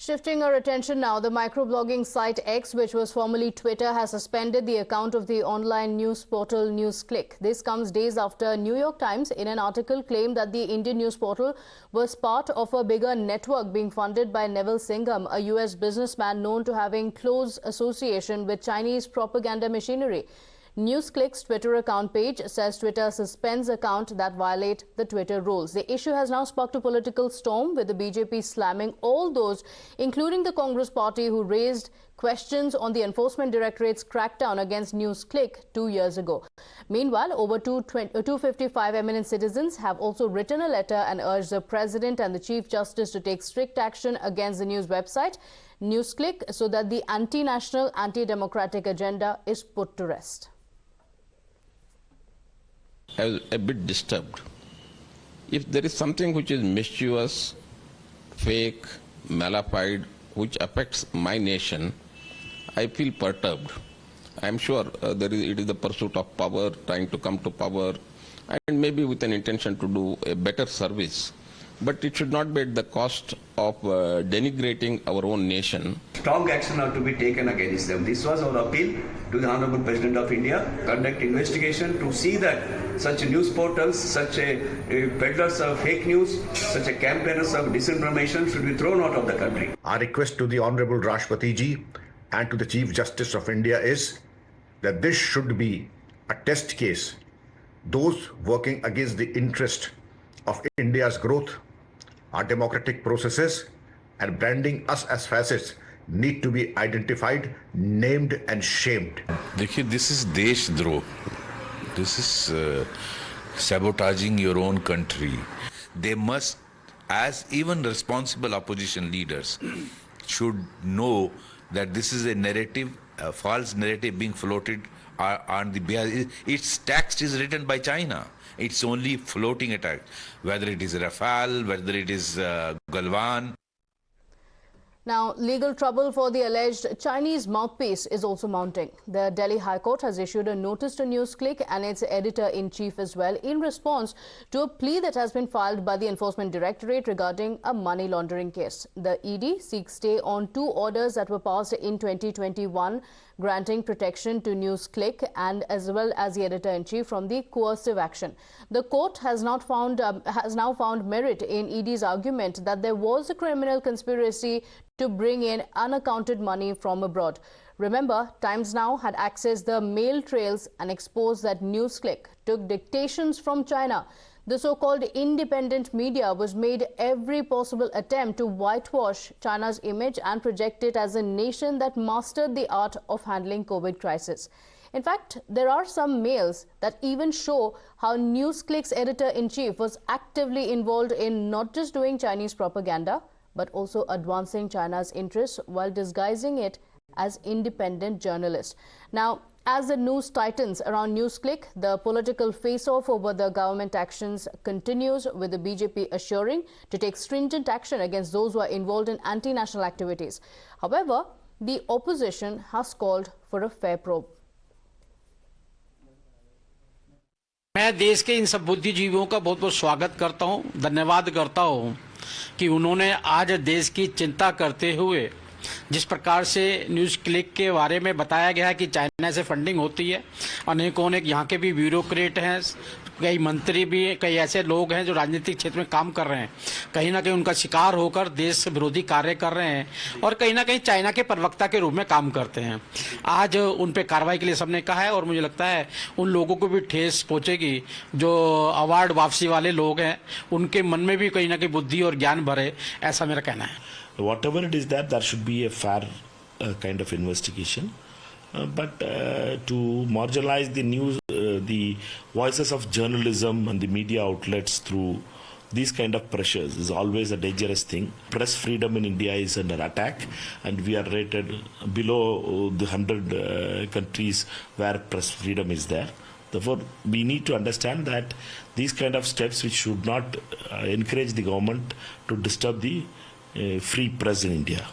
Shifting our attention now, the microblogging site X, which was formerly Twitter, has suspended the account of the online news portal NewsClick. This comes days after New York Times, in an article, claimed that the Indian news portal was part of a bigger network being funded by Neville Singham, a US businessman known to having close association with Chinese propaganda machinery. NewsClick's Twitter account page says Twitter suspends accounts that violate the Twitter rules. The issue has now sparked a political storm, with the BJP slamming all those, including the Congress party, who raised questions on the Enforcement Directorate's crackdown against NewsClick 2 years ago. Meanwhile, over 255 eminent citizens have also written a letter and urged the President and the Chief Justice to take strict action against the news website NewsClick so that the anti-national, anti-democratic agenda is put to rest. I was a bit disturbed. If there is something which is mischievous, fake, malafide, which affects my nation, I feel perturbed. I am sure it is the pursuit of power, trying to come to power, and maybe with an intention to do a better service. But it should not be at the cost of denigrating our own nation. Strong action ought to be taken against them. This was our appeal to the Honorable President of India. Conduct investigation to see that such news portals, such peddlers of fake news, such campaigners of disinformation should be thrown out of the country. Our request to the Honorable Rashtrapati Ji and to the Chief Justice of India is that this should be a test case. Those working against the interest of India's growth, our democratic processes, and branding us as fascists need to be identified, named and shamed. देखिए, this is देशद्रोह. This is sabotaging your own country. They must, as even responsible opposition leaders, should know that this is a narrative, a false narrative being floated on the basis. Its text is written by China. It's only floating attack, whether it is Rafale, whether it is Galwan. Now, legal trouble for the alleged Chinese mouthpiece is also mounting. The Delhi High Court has issued a notice to NewsClick and its editor-in-chief as well, in response to a plea that has been filed by the Enforcement Directorate regarding a money laundering case. The ED seeks stay on 2 orders that were passed in 2021, granting protection to NewsClick and as well as the editor-in-chief from the coercive action. The court has now found merit in ED's argument that there was a criminal conspiracy to bring in unaccounted money from abroad. Remember, Times Now had accessed the mail trails and exposed that NewsClick took dictations from China. The so-called independent media was made every possible attempt to whitewash China's image and project it as a nation that mastered the art of handling COVID crisis. In fact, there are some mails that even show how NewsClick's editor-in-chief was actively involved in not just doing Chinese propaganda, but also advancing China's interests while disguising it as independent journalist. Now, as the news tightens around NewsClick, the political face-off over the government actions continues, with the BJP assuring to take stringent action against those who are involved in anti-national activities. However, the opposition has called for a fair probe. मैं देश के इन सब बुद्धिजीवियों का बहुत बहुत स्वागत करता हूं, धन्यवाद करता हूं कि उन्होंने आज देश की चिंता करते हुए जिस प्रकार से न्यूज़ क्लिक के बारे में बताया गया है कि चाइना से फंडिंग होती है, अनेकों यहाँ के भी ब्यूरोक्रेट हैं, कई मंत्री भी, कई ऐसे लोग हैं जो राजनीतिक क्षेत्र में काम कर रहे हैं, कहीं ना कहीं उनका शिकार होकर देश विरोधी कार्य कर रहे हैं और कहीं ना कहीं चाइना के प्रवक्ता के रूप में काम करते हैं। आज उन पे कार्रवाई के लिए सबने कहा है और मुझे लगता है उन लोगों को भी ठेस पहुंचेगी जो अवार्ड वापसी वाले लोग हैं, उनके मन में भी कहीं ना कहीं बुद्धि और ज्ञान भरे, ऐसा मेरा कहना है। Whatever it is that there should be a fair kind of investigation. But to marginalize the news, the voices of journalism and the media outlets through these kind of pressures is always a dangerous thing. Press freedom in India is under attack, and we are rated below the 100 countries where press freedom is there. Therefore, we need to understand that these kind of steps which should not encourage the government to disturb the free press in India.